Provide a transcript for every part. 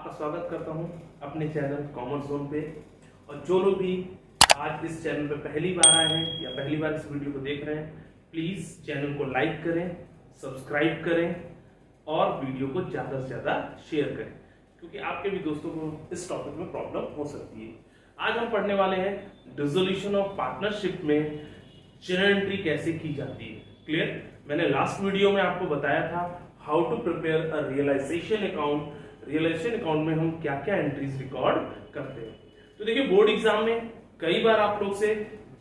आपका स्वागत करता हूं अपने चैनल कॉमर्स जोन पे। और जो लोग भी आज इस चैनल पे पहली बार आए हैं या पहली बार इस वीडियो को देख रहे हैं, प्लीज चैनल को लाइक करें, सब्सक्राइब करें और वीडियो को ज्यादा से ज्यादा शेयर करें, क्योंकि आपके भी दोस्तों को इस टॉपिक में प्रॉब्लम हो सकती है। आज हम पढ़ने वाले हैं डिसोल्यूशन ऑफ पार्टनरशिप में जर्नल एंट्री कैसे की जाती है। क्लियर? मैंने लास्ट वीडियो में आपको बताया था how to prepare a realisation account. Realisation account में हम क्या क्या एंट्रीज रिकॉर्ड करते हैं। तो देखिए, बोर्ड एग्जाम में कई बार आप लोग से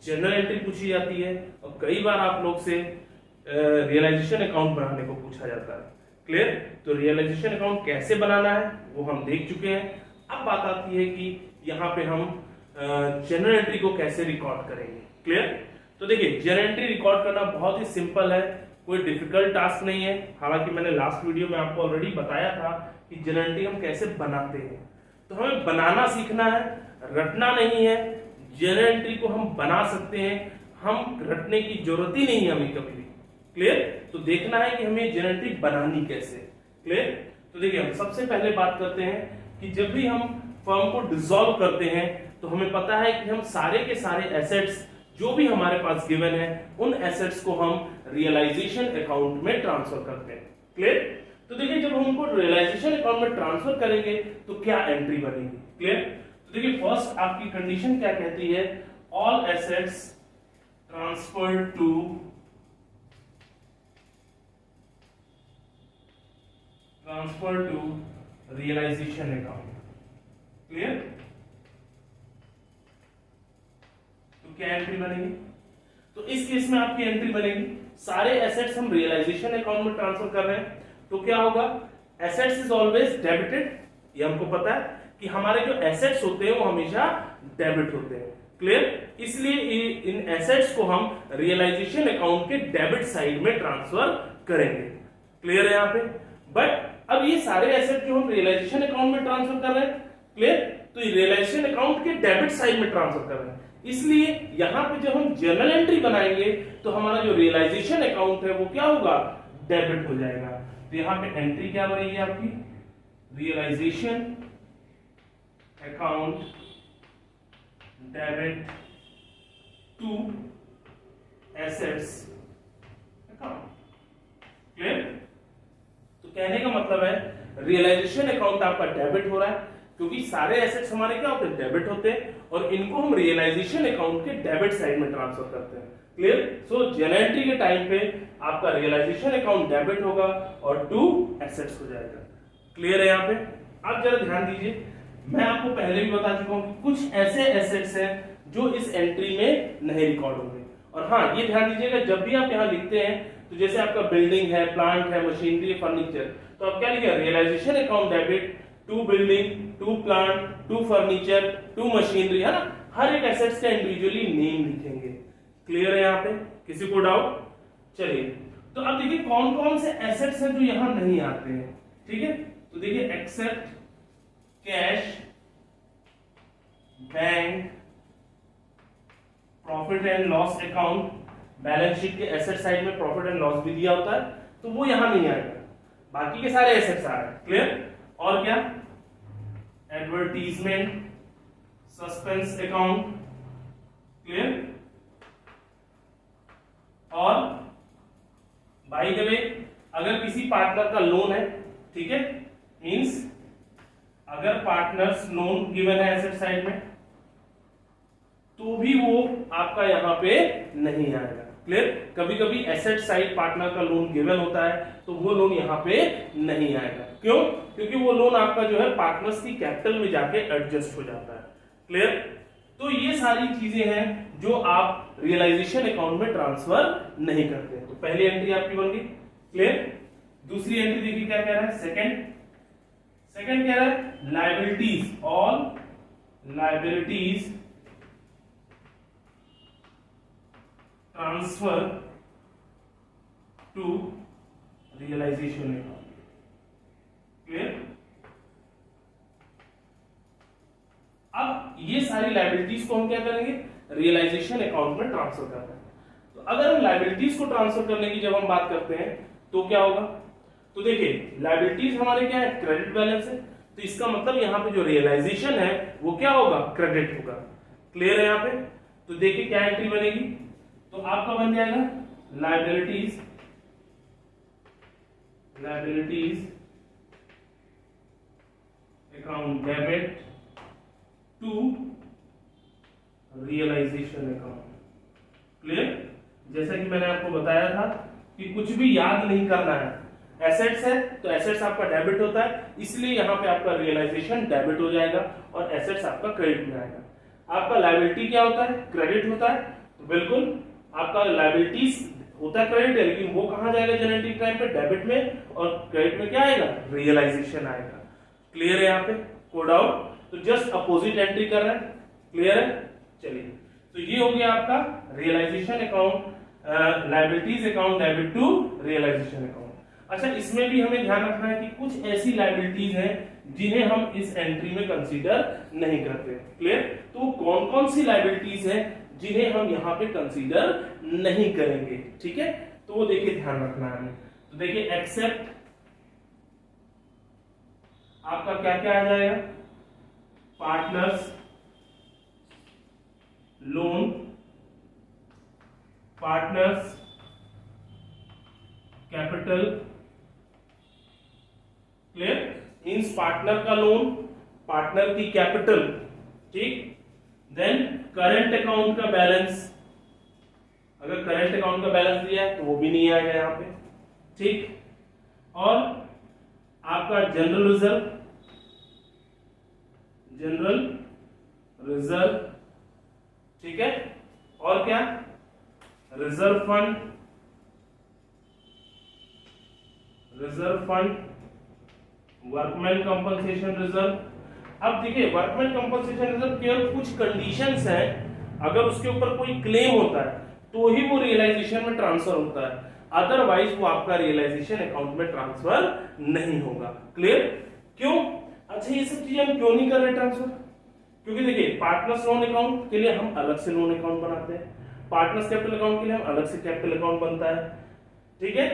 जर्नल एंट्री पूछी जाती है और कई बार आप लोग से रियलाइजेशन अकाउंट बनाने को पूछा जाता है। क्लियर? तो रियलाइजेशन अकाउंट कैसे बनाना है वो हम देख चुके हैं। अब बात आती है कि यहाँ पे हम जर्नल एंट्री को कैसे रिकॉर्ड करेंगे। क्लियर? तो देखिए, जर्नल एंट्री रिकॉर्ड करना बहुत ही सिंपल है, कोई डिफिकल्ट टास्क नहीं है। हालांकि मैंने लास्ट वीडियो में आपको ऑलरेडी बताया था कि जर्नल एंट्री हम कैसे बनाते हैं। तो हमें बनाना सीखना है, रटना नहीं है। जर्नल एंट्री को हम बना सकते हैं, हम रटने की जरूरत ही नहीं है हमें कभी भी। क्लियर? तो देखना है कि हमें जर्नल एंट्री बनानी कैसे। क्लियर? तो देखिए, हम सबसे पहले बात करते हैं कि जब भी हम फर्म को डिसॉल्व करते हैं तो हमें पता है कि हम सारे के सारे एसेट्स जो भी हमारे पास गिवन है उन एसेट्स को हम रियलाइजेशन अकाउंट में ट्रांसफर करते हैं। क्लियर? तो देखिए, जब हम उनको रियलाइजेशन अकाउंट में ट्रांसफर करेंगे तो क्या एंट्री बनेगी। क्लियर? तो देखिए, फर्स्ट आपकी कंडीशन क्या कहती है, all assets transferred to realisation account. Clear? तो क्या एंट्री बनेगी? तो इस केस में आपकी एंट्री बनेगी, सारे एसेट्स हम रियलाइजेशन अकाउंट में ट्रांसफर कर रहे हैं तो क्या होगा, एसेट्स इज ऑलवेज डेबिटेड। ये हमको पता है कि हमारे जो एसेट्स होते हैं वो हमेशा डेबिट होते हैं। क्लियर? इसलिए इन एसेट्स को हम रियलाइजेशन अकाउंट के डेबिट साइड में ट्रांसफर करेंगे। क्लियर है यहाँ पे? बट अब ये सारे एसेट जो हम रियलाइजेशन अकाउंट में ट्रांसफर कर रहे हैं, क्लियर, तो रियलाइजेशन अकाउंट के डेबिट साइड में ट्रांसफर कर रहे हैं। इसलिए यहां पे जब हम जर्नल एंट्री बनाएंगे तो हमारा जो रियलाइजेशन अकाउंट है वो क्या होगा, डेबिट हो जाएगा। तो यहां पे एंट्री क्या बनेगी आपकी, realisation account debit to assets account. Clear? तो कहने का मतलब है रियलाइजेशन अकाउंट आपका डेबिट हो रहा है क्योंकि सारे एसेट्स हमारे क्या होते हैं, डेबिट होते हैं, और इनको हम रियलाइजेशन अकाउंट के डेबिट साइड में ट्रांसफर करते हैं। क्लियर? सो जर्नल एंट्री के टाइम पे आपका रियलाइजेशन अकाउंट डेबिट होगा और टू एसेट्स हो जाएगा। क्लियर है यहाँ पे? आप जरा ध्यान दीजिए, मैं आपको पहले भी बता चुका हूं कि कुछ ऐसे एसेट्स हैं जो इस एंट्री में नहीं रिकॉर्ड होंगे। और हाँ, ये ध्यान दीजिएगा, जब भी आप यहाँ लिखते हैं तो जैसे आपका बिल्डिंग है, प्लांट है, मशीनरी, फर्नीचर, तो आप क्या लिखेंगे, realisation account debit to building, to plant, to furniture, to machinery, है ना। हर एक एसेट्स का इंडिविजुअली नेम लिखेंगे। क्लियर है यहाँ पे? किसी को डाउट? चलिए, तो अब देखिए कौन कौन से एसेट्स हैं जो यहां नहीं आते हैं। ठीक है, तो देखिए, except cash, bank, profit and loss account, balance sheet के एसेट साइड में प्रॉफिट एंड लॉस भी दिया होता है तो वो यहां नहीं आएगा, बाकी के सारे एसेट्स आ रहे हैं। क्लियर? और क्या, एडवर्टीजमेंट, सस्पेंस अकाउंट। क्लियर? और बाय द वे, अगर किसी पार्टनर का लोन है, ठीक है, मींस अगर पार्टनर्स लोन गिवन है एसेट साइड में तो भी वो आपका यहां पे नहीं आएगा। क्लियर? कभी कभी एसेट साइड पार्टनर का लोन गिवन होता है तो वो लोन यहां पे नहीं आएगा। क्यों? क्योंकि वो लोन आपका जो है पार्टनर्स की कैपिटल में जाके एडजस्ट हो जाता है। क्लियर? तो ये सारी चीजें हैं जो आप रियलाइजेशन अकाउंट में ट्रांसफर नहीं करते। तो पहली एंट्री आपकी बन गई। क्लियर? दूसरी एंट्री देखिए क्या कह रहा है, सेकंड कह रहा है liabilities, all liabilities transfer to realisation account. Clear? अब ये सारी लायबिलिटीज को हम क्या करेंगे, रियलाइजेशन अकाउंट में ट्रांसफर करना है। तो अगर हम लायबिलिटीज को ट्रांसफर करने की जब हम बात करते हैं तो क्या होगा, तो देखिए लायबिलिटीज हमारे क्या है, क्रेडिट बैलेंस है। तो इसका मतलब यहाँ पे जो रियलाइजेशन है वो क्या होगा, क्रेडिट होगा। क्लियर है यहाँ पे? तो देखिए क्या एंट्री बनेगी, तो आपका बन जाएगा liabilities account debit to realisation account. Clear? जैसा कि मैंने आपको बताया था कि कुछ भी याद नहीं करना है, एसेट्स है तो एसेट्स आपका डेबिट होता है, इसलिए यहाँ पे आपका रियलाइजेशन डेबिट हो जाएगा और एसेट्स आपका क्रेडिट में आएगा। आपका लायबिलिटी क्या होता है, क्रेडिट होता है, तो बिल्कुल आपका लायबिलिटीज होता है क्रेडिट है, लेकिन वो कहां जाएगा जेनरेटिंग टाइम पे, डेबिट में, और क्रेडिट में क्या आएगा, रियलाइजेशन आएगा। क्लियर है यहाँ पे? कोड आउट, तो जस्ट अपोजिट एंट्री कर रहे हैं। क्लियर है? चलिए, तो ये हो गया आपका realisation account, liabilities account debit to realisation account. अच्छा, इसमें भी हमें ध्यान रखना है कि कुछ ऐसी लायबिलिटीज हैं जिन्हें हम इस एंट्री में कंसीडर नहीं करते। क्लियर? तो वो कौन कौन सी लायबिलिटीज हैं जिन्हें हम यहाँ पे कंसीडर नहीं करेंगे, ठीक है? तो वो देखिए ध्यान रखना है हमें। तो देखिए एक्सेप्ट आपका क्या क्या आ जाएगा, partners loan, partners capital. Clear? Means partner का लोन, पार्टनर की कैपिटल, ठीक। देन करंट अकाउंट का बैलेंस, अगर करंट अकाउंट का बैलेंस दिया है तो वो भी नहीं आएगा यहाँ पे, ठीक। और आपका जनरल रिजर्व, ठीक है। और क्या, reserve fund, workman compensation reserve. अब देखिए वर्कमैन कंपनसेशन रिजर्व केवल कुछ कंडीशंस हैं, अगर उसके ऊपर कोई क्लेम होता है तो ही वो रियलाइजेशन में ट्रांसफर होता है, अदरवाइज वो आपका रियलाइजेशन अकाउंट में ट्रांसफर नहीं होगा। क्लियर? क्यों? अच्छा, ये सब चीजें हम क्यों नहीं कर रहे ट्रांसफर? क्योंकि देखिए पार्टनर्स लोन अकाउंट के लिए हम अलग से लोन अकाउंट बनाते हैं, पार्टनर्स कैपिटल अकाउंट के लिए हम अलग से कैपिटल अकाउंट बनता है, ठीक है।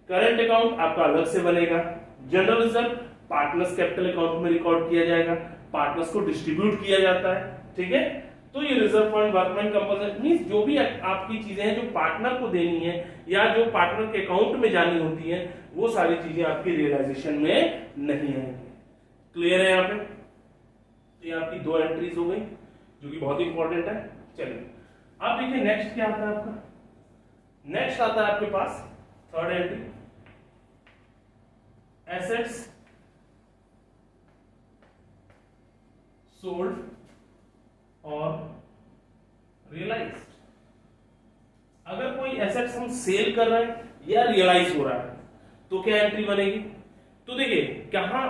करंट अकाउंट आपका अलग से बनेगा, general reserve partners capital account में रिकॉर्ड किया जाएगा, पार्टनर्स को डिस्ट्रीब्यूट किया जाता है, ठीक है। तो ये reserve fund, workman compensation means जो भी आपकी चीजें हैं जो पार्टनर को देनी है या जो पार्टनर के अकाउंट में जानी होती है, वो सारी चीजें आपकी रियलाइजेशन में नहीं आएंगी। क्लियर है यहाँ पे? तो ये आपकी दो एंट्रीज हो गई जो कि बहुत इंपॉर्टेंट है। चलिए अब देखिए नेक्स्ट क्या आता है आपका, नेक्स्ट आता है आपके पास थर्ड एंट्री, एसेट्स सोल्ड और रियलाइज्ड। अगर कोई एसेट्स हम सेल कर रहे हैं या रियलाइज हो रहा है तो क्या एंट्री बनेगी? तो देखिए कहां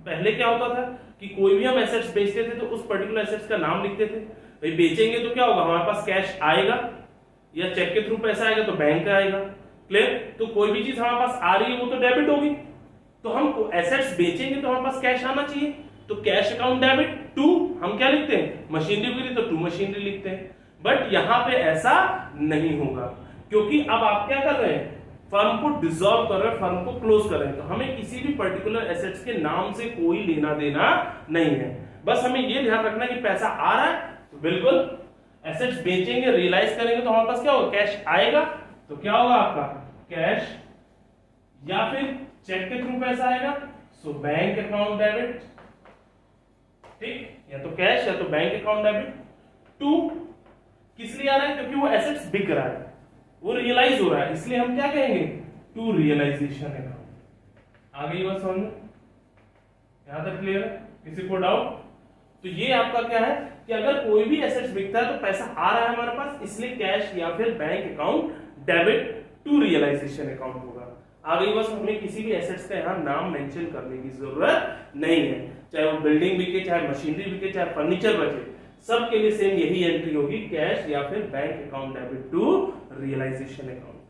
पहले क्या होता था कि कोई भी हम एसेट्स बेचते थे तो उस पर्टिकुलर एसेट्स का नाम लिखते थे, भाई बेचेंगे तो क्या होगा, हमारे पास कैश आएगा या चेक के थ्रू पैसा आएगा तो बैंक का आएगा। क्लियर? तो कोई भी चीज हमारे पास आ रही है वो तो डेबिट होगी, तो हम एसेट्स बेचेंगे तो हमारे पास कैश आना चाहिए, तो कैश अकाउंट डेबिट टू हम क्या लिखते हैं, मशीनरी बिक्री, तो टू मशीनरी लिखते हैं। बट यहां पे ऐसा नहीं होगा, क्योंकि अब आप क्या कर रहे हैं, फर्म को डिसॉल्व कर रहे हैं, फर्म को क्लोज कर रहे हैं, तो हमें किसी भी पर्टिकुलर एसेट्स के नाम से कोई लेना देना नहीं है। बस हमें ये ध्यान रखना कि पैसा आ रहा है तो बिल्कुल एसेट्स बेचेंगे, रियलाइज करेंगे तो हमारे पास क्या होगा, कैश आएगा, तो क्या होगा आपका कैश, या फिर चेक के थ्रू पैसा आएगा सो बैंक अकाउंट डेबिट, ठीक, या तो कैश या तो बैंक अकाउंट डेबिट। टू किस लिए आ रहा है, क्योंकि वो एसेट्स बिक रहा है, वो रियलाइज हो रहा है, इसलिए हम क्या कहेंगे, टू रियलाइजेशन अकाउंट। आ गई बात समझ में? यहां तक क्लियर है? किसी को डाउट? तो ये आपका क्या है कि अगर कोई भी एसेट्स बिकता है तो पैसा आ रहा है हमारे पास, इसलिए कैश या फिर bank account debit to realisation account होगा। आ गई बस, हमें किसी भी एसेट्स का यहाँ नाम मेंशन करने की जरूरत नहीं है, चाहे वो बिल्डिंग बिके, चाहे मशीनरी बिके, चाहे फर्नीचर बचे, सब के लिए सेम यही एंट्री होगी, कैश या फिर bank account debit to realisation account.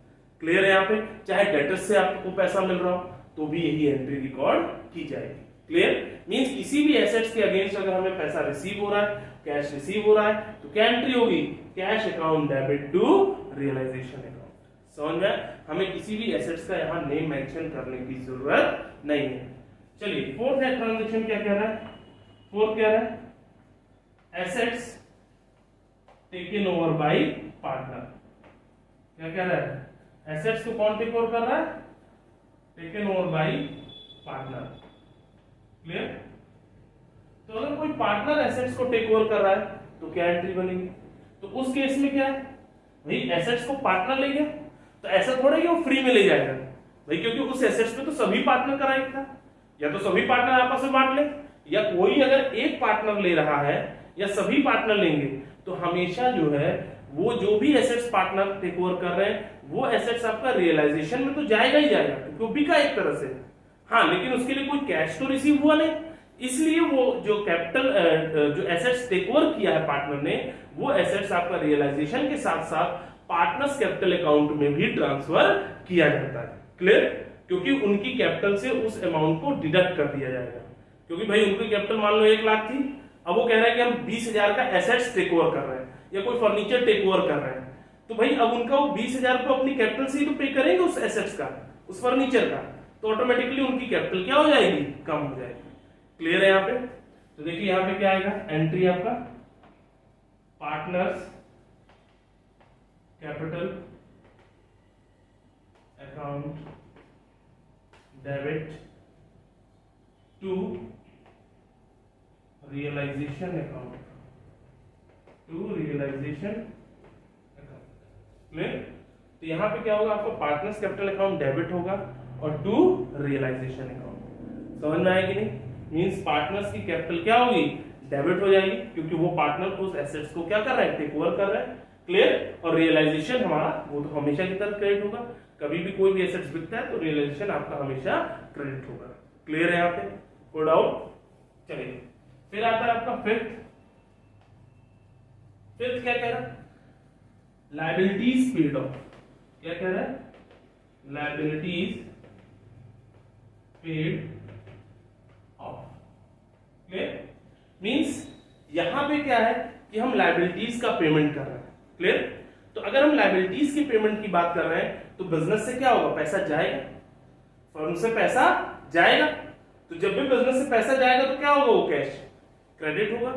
Clear है यहाँ पे? चाहे डेटर्स से आपको पैसा मिल रहा हो तो भी यही एंट्री रिकॉर्ड की जाएगी। क्लियर? मींस किसी भी एसेट्स के अगेंस्ट अगर हमें पैसा रिसीव हो रहा है, कैश रिसीव हो रहा है, तो क्या एंट्री होगी, cash account debit to realisation account. समझ में? हमें किसी भी एसेट्स का यहाँ नेम मेंशन करने की जरूरत नहीं है। चलिए फोर्थ है ट्रांजेक्शन क्या कह रहा है, फोर्थ कह रहा है assets taken over by partner. क्या कह रहा है, एसेट्स को कौन टेक ओवर कर रहा है, taken over by partner. Clear. तो अगर कोई पार्टनर एसेट्स को टेक ओवर कर रहा है तो क्या एंट्री बनेगी, तो उस केस में क्या है भाई, एसेट्स को पार्टनर ले गया तो ऐसा थोड़ा कि वो फ्री में ले जाएगा भाई, क्योंकि उस एसेट्स पे तो सभी पार्टनर का राइट था, या तो सभी पार्टनर आपस में बांट ले, या कोई अगर एक पार्टनर ले रहा है या सभी पार्टनर लेंगे तो हमेशा जो है वो जो भी एसेट्स पार्टनर टेक ओवर कर रहे हैं वो एसेट्स आपका रियलाइजेशन में तो जाएगा ही जाएगा, क्योंकि वो बिका एक तरह से। हाँ, लेकिन उसके लिए कोई कैश तो रिसीव हुआ नहीं, इसलिए वो जो कैपिटल जो एसेट्स टेक ओवर किया है पार्टनर ने, वो एसेट्स आपका रियलाइजेशन के साथ साथ पार्टनर्स कैपिटल अकाउंट में भी ट्रांसफर किया जाता है। क्लियर, क्योंकि उनकी कैपिटल से उस अमाउंट को डिडक्ट कर दिया जाएगा, क्योंकि भाई उनकी कैपिटल मान लो 1 लाख थी, अब वो कह रहा है कि हम 20,000 का एसेट्स टेक ओवर कर रहे हैं या कोई फर्नीचर टेक ओवर कर रहे हैं, तो भाई अब उनका वो 20,000 को अपनी कैपिटल से ही तो पे करेंगे उस एसेट्स का, उस फर्नीचर का, तो ऑटोमेटिकली उनकी कैपिटल क्या हो जाएगी, कम हो जाएगी। क्लियर है यहाँ पे। तो देखिए यहाँ पे क्या आएगा, एंट्री आपका partners capital account debit to realisation account, to realisation account. Clear. तो यहां पे क्या होगा, आपको पार्टनर्स कैपिटल अकाउंट डेबिट होगा और टू रियलाइजेशन अकाउंट। समझ में आया कि नहीं, मींस पार्टनर्स की कैपिटल क्या होगी, डेबिट हो जाएगी, क्योंकि वो पार्टनर उस एसेट्स को क्या कर रहा है, टेक ओवर कर रहा है। क्लियर। और रियलाइजेशन हमारा वो तो हमेशा की तरफ क्रेडिट होगा, कभी भी कोई भी एसेट्स बिकता है तो रियलाइजेशन आपका हमेशा क्रेडिट होगा। क्लियर है यहाँ पे, कोई डाउट। चलिए फिर आता है आपका फिफ्थ। फिफ्थ क्या कह रहा है, लायबिलिटीज पेड ऑफ। क्या कह रहा है, liabilities paid of. Clear. Means यहां पे क्या है कि हम लायबिलिटीज का पेमेंट कर रहे हैं। क्लियर। तो अगर हम लायबिलिटीज की पेमेंट की बात कर रहे हैं तो बिजनेस से क्या होगा, पैसा जाएगा, फर्म से पैसा जाएगा, तो जब भी बिजनेस से पैसा जाएगा तो क्या होगा, वो कैश क्रेडिट होगा।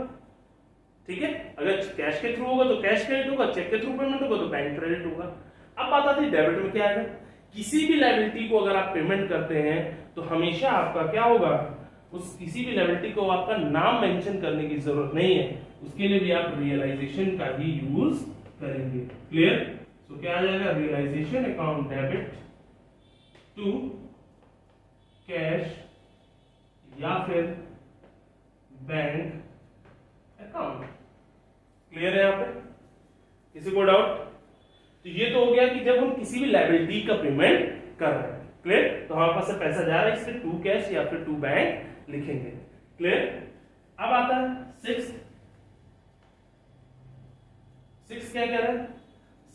ठीक है, अगर कैश के थ्रू होगा तो कैश क्रेडिट होगा, चेक के थ्रू पेमेंट होगा तो बैंक क्रेडिट होगा। अब बात आती है डेबिट में क्या आएगा, किसी भी लायबिलिटी को अगर आप पेमेंट करते हैं तो हमेशा आपका क्या होगा, उस किसी भी लायबिलिटी को आपका नाम मेंशन करने की जरूरत नहीं है, उसके लिए भी आप रियलाइजेशन का ही यूज करेंगे। क्लियर। तो क्या आ जाएगा, realisation account debit to cash या फिर बैंक अकाउंट। क्लियर है यहाँ पे, किसी को डाउट। तो ये तो हो गया कि जब हम किसी भी लायबिलिटी का पेमेंट कर रहे हैं। क्लियर। तो हमारे पास से पैसा जा रहा है, इसलिए टू कैश या फिर टू बैंक लिखेंगे। क्लियर। अब आता है सिक्स। सिक्स क्या कह रहा है,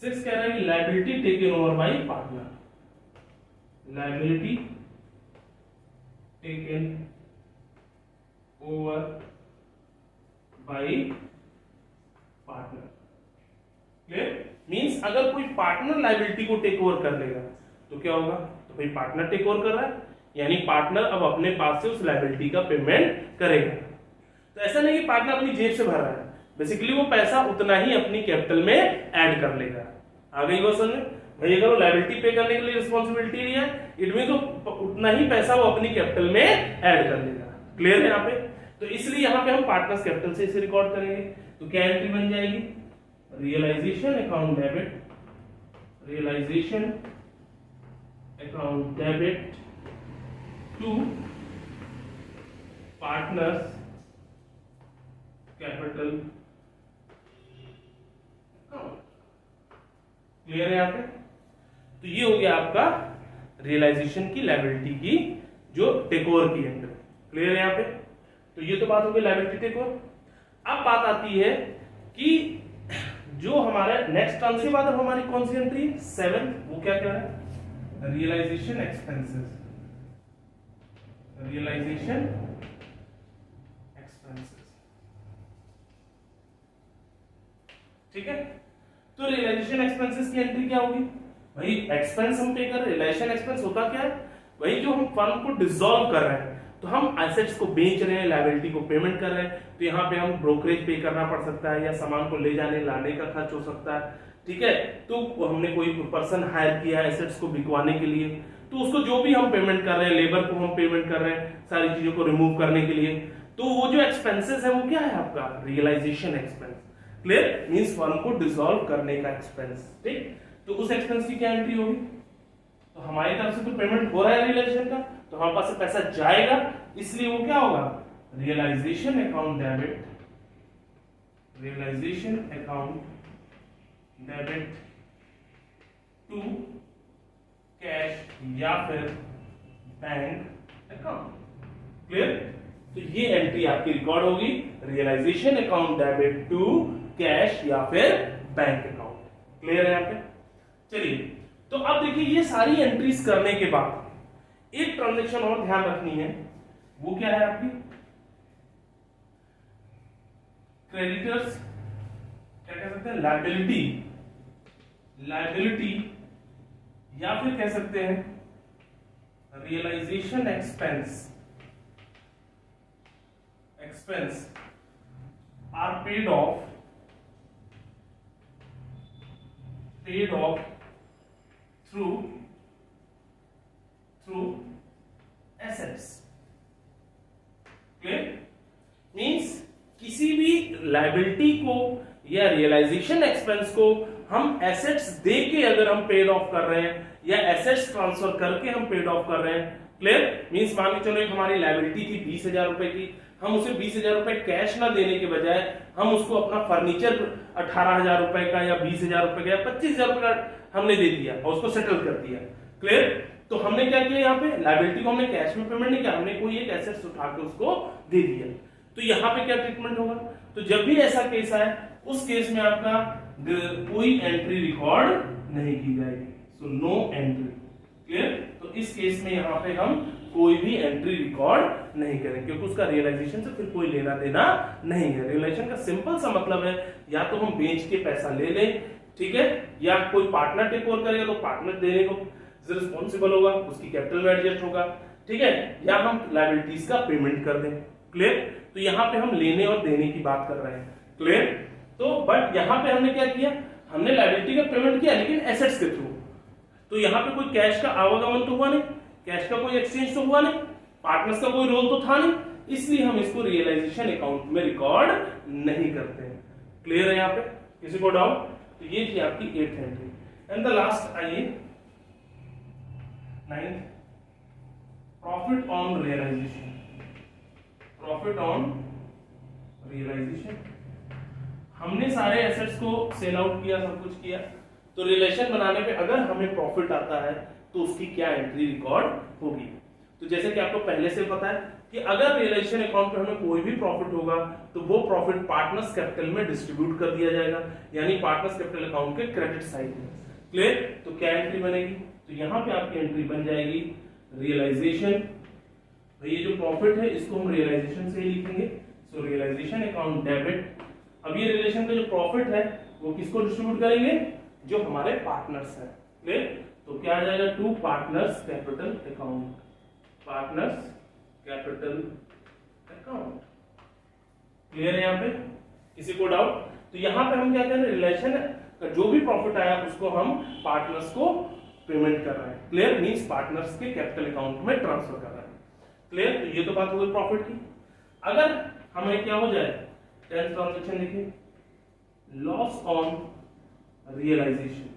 सिक्स कह रहा है कि liability taken over by partner, liability taken over by partner. Clear. Means अगर कोई पार्टनर लायबिलिटी को टेक ओवर कर लेगा तो क्या होगा, तो भाई पार्टनर टेक ओवर कर रहा है, यानी पार्टनर अब अपने पास से उस लायबिलिटी का पेमेंट करेगा। तो ऐसा नहीं कि पार्टनर अपनी जेब से भर रहा है, बेसिकली वो पैसा उतना ही अपनी कैपिटल में ऐड कर लेगा। आ गई बात समझ में भाई, अगर वो लायबिलिटी पे करने के लिए रिस्पॉन्सिबिलिटी लिया है, इट मीन तो उतना ही पैसा वो अपनी कैपिटल में ऐड कर लेगा। क्लियर है यहाँ पे। तो इसलिए यहाँ पे हम पार्टनर्स कैपिटल से इसे रिकॉर्ड करेंगे, तो क्या एंट्री बन जाएगी, realisation account debit, realisation account debit to partners capital account. Clear है यहाँ पे। तो ये हो गया आपका रियलाइजेशन की लायबिलिटी की जो टेक ओवर की एंट्री। क्लियर है यहाँ पे। तो ये तो बात हो गई लायबिलिटी टेक ओवर। अब बात आती है कि जो हमारा नेक्स्ट टर्म के बाद अब हमारी कौन सी एंट्री, सेवेंथ, वो क्या कह रहा है, रियलाइजेशन एक्सपेंसेस, रियलाइजेशन एक्सपेंसेस। ठीक है। तो रियलाइजेशन एक्सपेंसेस की एंट्री क्या होगी भाई, एक्सपेंस हम पे कर रहे हैं, रियलाइजेशन एक्सपेंस होता क्या है भाई, जो हम फर्म को डिसॉल्व कर रहे हैं तो हम एसेट्स को बेच रहे हैं, लायबिलिटी को पेमेंट कर रहे हैं, तो यहाँ पे हम ब्रोकरेज पे करना पड़ सकता है या सामान को ले जाने लाने का खर्च हो सकता है, ठीक है। तो हमने कोई पर्सन हायर किया है एसेट्स को बिकवाने के लिए, तो उसको जो भी हम पेमेंट कर रहे हैं, लेबर को हम पेमेंट कर रहे हैं सारी चीजों को रिमूव करने के लिए, तो वो जो एक्सपेंसेस है वो क्या है आपका realisation expense. Clear, means firm को डिसॉल्व करने का एक्सपेंस, ठीक। तो उस एक्सपेंस की क्या एंट्री होगी, तो हमारी तरफ से तो पेमेंट हो रहा है रियलाइजेशन का, तो हमारे पास से पैसा जाएगा, इसलिए वो क्या होगा realisation account debit, realisation account debit to cash या फिर बैंक अकाउंट। क्लियर, तो ये एंट्री आपकी रिकॉर्ड होगी, realisation account debit to cash या फिर बैंक अकाउंट। क्लियर है यहाँ पे। चलिए, तो अब देखिए ये सारी एंट्रीज करने के बाद एक ट्रांजैक्शन और ध्यान रखनी है, वो क्या है आपकी क्रेडिटर्स, क्या कह सकते हैं लायबिलिटी, लायबिलिटी या फिर कह सकते हैं realisation expense, expense are paid off through assets। Clear, means किसी भी लायबिलिटी को या रियलाइजेशन एक्सपेंस को हम एसेट्स दे के अगर हम पेड ऑफ कर रहे हैं या एसेट्स ट्रांसफर करके हम पेड ऑफ कर रहे हैं। क्लियर, मींस मान के चलो एक हमारी लायबिलिटी थी 20,000 रुपए की, हम उसे 20,000 रुपए कैश ना देने के बजाय हम उसको अपना फर्नीचर 18,000 रुपए का या 20,000 रुपए का या 25,000 रुपए का हमने दे दिया और उसको सेटल कर दिया। क्लियर, तो हमने क्या किया, यहाँ पे लायबिलिटी को हमने कैश में पेमेंट नहीं किया, हमने कोई एक एसेट्स उठा के उसको दे दिया। तो यहाँ पे क्या ट्रीटमेंट होगा, तो जब भी ऐसा केस आए उस केस में आपका कोई एंट्री रिकॉर्ड नहीं की जाएगी, सो नो एंट्री। क्लियर, तो इस केस में यहाँ पे हम कोई भी एंट्री रिकॉर्ड नहीं करेंगे क्योंकि उसका रियलाइजेशन से फिर कोई लेना देना नहीं है। रियलाइजेशन का सिंपल सा मतलब है या तो हम बेच के पैसा ले लें, ठीक है, या कोई पार्टनर टेक ओवर करेगा तो पार्टनर देने को रिस्पॉन्सिबल होगा, उसकी कैपिटल में एडजस्ट होगा, ठीक है, या हम लायबिलिटीज का पेमेंट कर दें। क्लियर, तो यहाँ पे हम लेने और देने की बात कर रहे हैं। क्लियर, तो बट यहाँ पे हमने क्या किया, हमने लायबिलिटी का पेमेंट किया लेकिन एसेट्स के थ्रू, तो यहाँ पे कोई कैश का आवागमन तो हुआ नहीं, कैश का कोई एक्सचेंज तो हुआ नहीं, पार्टनर्स का कोई रोल तो था नहीं, इसलिए हम इसको रियलाइजेशन अकाउंट में रिकॉर्ड नहीं करते हैं। क्लियर है यहाँ पे, किसी को डाउट? तो ये थी आपकी 8th entry. And the last आइए 9th, profit on realisation, profit on realisation. हमने सारे एसेट्स को सेल आउट किया, सब कुछ किया, तो रिलेशन बनाने पे अगर हमें प्रॉफिट आता है तो उसकी क्या एंट्री रिकॉर्ड होगी। तो जैसे कि आपको पहले से पता है कि अगर रियलाइजेशन अकाउंट पे हमें कोई भी प्रॉफिट होगा तो वो प्रॉफिट पार्टनर्स कैपिटल में डिस्ट्रीब्यूट कर दिया जाएगा, यानी पार्टनर्स कैपिटल अकाउंट के क्रेडिट साइड में। क्लियर, तो क्या एंट्री बनेगी, तो यहाँ पे आपकी एंट्री बन जाएगी रियलाइजेशन। ये जो प्रॉफिट है इसको हम रियलाइजेशन से ही लिखेंगे, सो रियलाइजेशन अकाउंट डेबिट। अब ये रिलेशन का जो प्रॉफिट है वो किसको डिस्ट्रीब्यूट करेंगे, जो हमारे पार्टनर्स हैं। क्लियर, तो क्या आ जाएगा, to partners capital account, partners capital account. Clear है यहाँ पे, किसी को डाउट? तो यहाँ पे हम क्या कर रहे हैं, रिलेशन का जो भी प्रॉफिट आया उसको हम पार्टनर्स को पेमेंट कर रहे हैं। क्लियर, मींस पार्टनर्स के कैपिटल अकाउंट में ट्रांसफर कर रहे हैं। क्लियर, तो ये तो बात हो गई प्रॉफिट की। अगर हमें क्या हो जाए, 10th ट्रांजैक्शन देखिए, loss on realisation,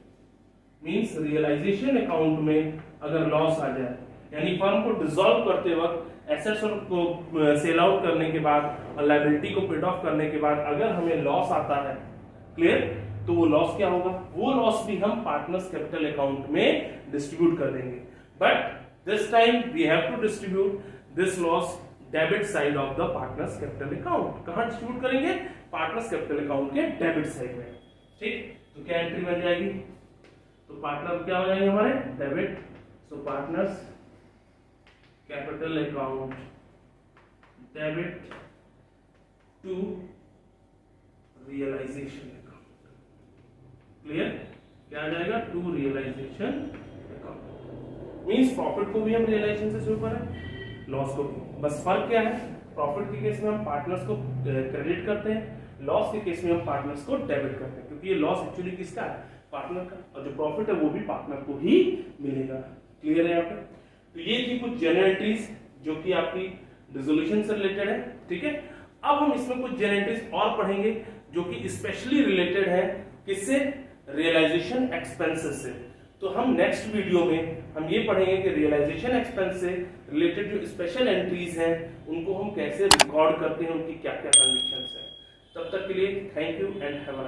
means realisation account में अगर लॉस आ जाए, यानी फर्म को डिसॉल्व करते वक्त एसेट्स को सेल आउट करने के बाद और लायबिलिटी को पेड ऑफ करने के बाद अगर हमें लॉस आता है, क्लियर, तो वो लॉस क्या होगा, वो लॉस भी हम पार्टनर्स कैपिटल अकाउंट में डिस्ट्रीब्यूट कर देंगे। But this time we have to distribute this loss debit side of the partners capital account. कहां डिस्ट्रीब्यूट करेंगे, पार्टनर्स कैपिटल अकाउंट के डेबिट साइड में। ठीक, तो क्या एंट्री बन जाएगी, तो पार्टनर क्या हो जाएंगे हमारे, debit, so partners capital account debit to realisation account. Clear, क्या आ जाएगा, to realisation account. Means profit को भी हम रियलाइजेशन से शुरू करें, लॉस को भी। बस फर्क क्या है, प्रॉफिट के केस में हम पार्टनर्स को क्रेडिट करते हैं, लॉस के केस में हम पार्टनर्स को डेबिट करते हैं, क्योंकि ये लॉस एक्चुअली किसका है, पार्टनर का, और जो प्रॉफिट है वो भी पार्टनर को ही मिलेगा। क्लियर है यहाँ पे? तो ये थी कुछ जनरल एंट्रीज जो कि आपकी डिसोल्यूशन से रिलेटेड है। ठीक है, अब हम इसमें कुछ जनरल एंट्रीज और पढ़ेंगे जो कि स्पेशली रिलेटेड है किससे, रियलाइजेशन एक्सपेंसेस से। तो हम नेक्स्ट वीडियो में हम ये पढ़ेंगे कि रियलाइजेशन एक्सपेंस से रिलेटेड जो स्पेशल एंट्रीज हैं उनको हम कैसे रिकॉर्ड करते हैं, उनकी क्या क्या कंडीशंस हैं। तब तक के लिए thank you and have a nice day.